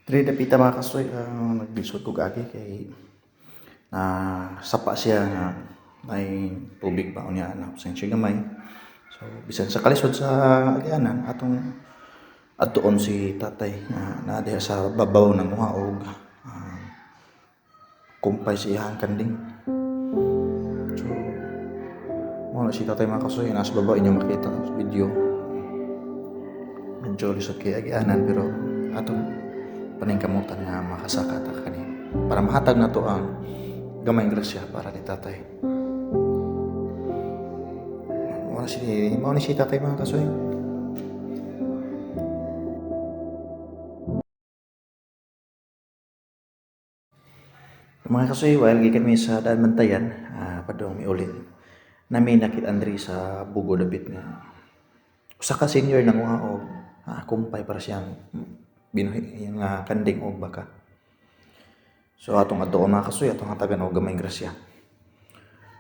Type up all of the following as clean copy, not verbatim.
Diri dapita mga kasoy, naglisod ko gagi kay sapa siya nga may tubig ba unya na siya gamay. So bisan sa kalisod sa agianan atong adtuon si tatay nga naa diha sa babaw ng muha og kumpay sa iyang kanding. So mo na si tatay mga kasoy nasa babaw inyo makita sa video. Medyo lisod kay agianan pero atong paningkamutan nga makasaka ta kani para mahatag na to ang gamay grasya para ni tatay. Mao ni si tatay mga kasoy. Mga kasoy, while gikan mi sa daan bantayan, padong miulit. Nami nakit Andri sa Bugo Dabit nga usa ka senior nang uha og kumpay para siyang binuhi yung kanding og baka. So atong adto mga kasoy, atong hatagan og gamay grasya.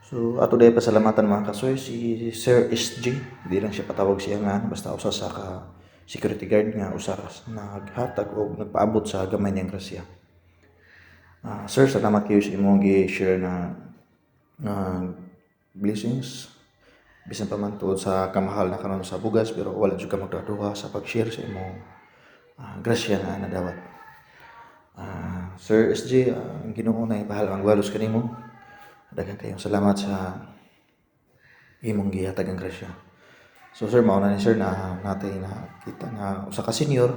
So ato day pasalamatan mga kasoy si Sir SG, di lang siya patawag siya nga basta usa sa ka security guard nga usa naghatag og nagpaabot sa gamay niyang grasya. Sir, salamat kayo sa imong gi-share na blessings. Bisan pa man tuod sa kamahal na karon sa bugas pero wala jud ka magduha sa pag-share sa imong grasya na nadawat. Sir SG, ang Ginoo na bahala ang walos kanimo. Daghang kayong salamat sa imong gihatag ang grasya. So sir, mao na ni sir na natay na kita nga usa ka senior.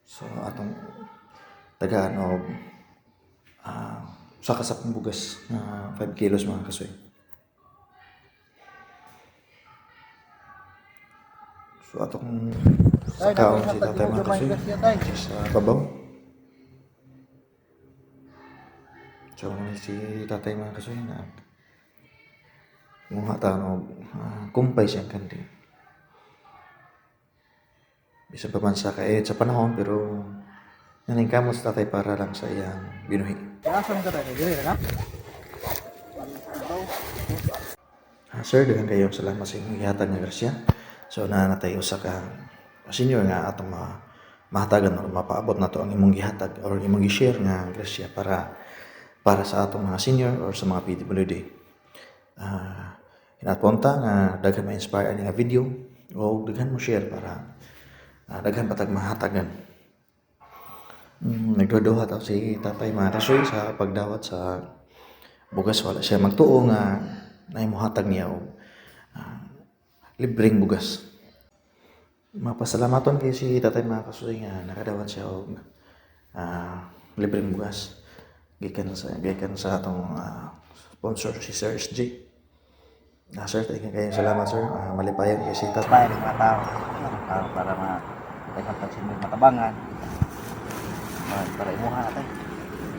So atong tagaan og usa ka sapong bugas na 5 kilos mga kasoy. So atong sakaon si tatay mga kasoy sa babaw. So si tatay mga kasoy na muha taon og kumpay siyang kandi. Bisan pa man sa kainit sa panahon pero naning kamot sa tatay para lang sa iyang binuhi. Sir, daghang kayong salamat sa inyong ihatag nga grasya. So natay usa ka senior nga atong mahatagan o mapaabot na to ang imong gihatag or imong gi-share nga grasya para sa atong mga senior or sa mga PWD. Hinaponta nga daghan ma-inspire ani nga video o daghan mo share para daghan patag mahatagan. Nagduduha taw si tatay mga kasoy sa pagdawat sa bugas. Wala siya magtuo nga naimuhatag niya og libreng bugas. Mapasalamaton kay si tatay mga kasoy nga nakadawat siya og libreng bugas gikan sa atong sponsor si Sir SG. Sir, thank you kayo salamat sir. Malipayan kay si tatay ng mga tao para daghang pagsimul matabangan. Para imuha natin.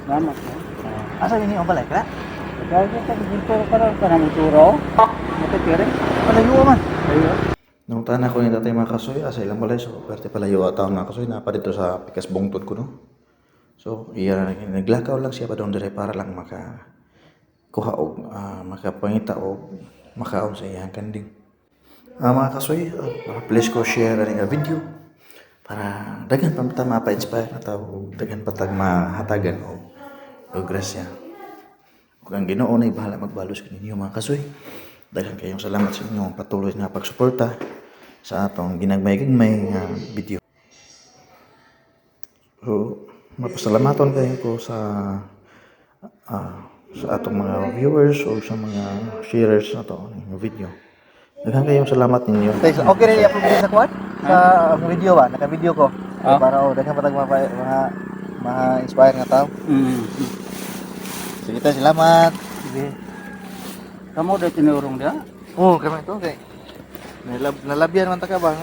Salamat. Asa yun yung balay ka? Dahil ka dito para ka na muturo. Matitire. Palayo man. Ayo. Nung tanan ko ni tatay mga kasoy, asa ilang balay. So, pwerte palayo ataw mga kasoy na pa dito sa pikas bungtod ko no. So, naglakaw lang siya pa doon dire para lang makakuha o makapangita o makaon sa iyang kanding. Mga kasoy, please ko share ang video para daghan pa mapa-inspire na tao daghan patag mahatagan o grasya. Kung ang Ginoo na bahala magbalos kaninyo mga kasoy. Daghan kayong salamat sa inyong patuloy na pagsuporta sa atong ginagmay-gagmay nga video. So, mapasalamaton kayo ko sa atong mga viewers o sa mga sharers na to ng video. Daghan kayong salamat ninyo. Okay rin i-upload sa kuwan? Sa video ba? Naka-video ko. Para daghan patag ma-inspire nga tao. Sige tayo, salamat. Sige. Kamu udah tinurong dia? Kami ito. Okay. Nalabyan man ta ka ba?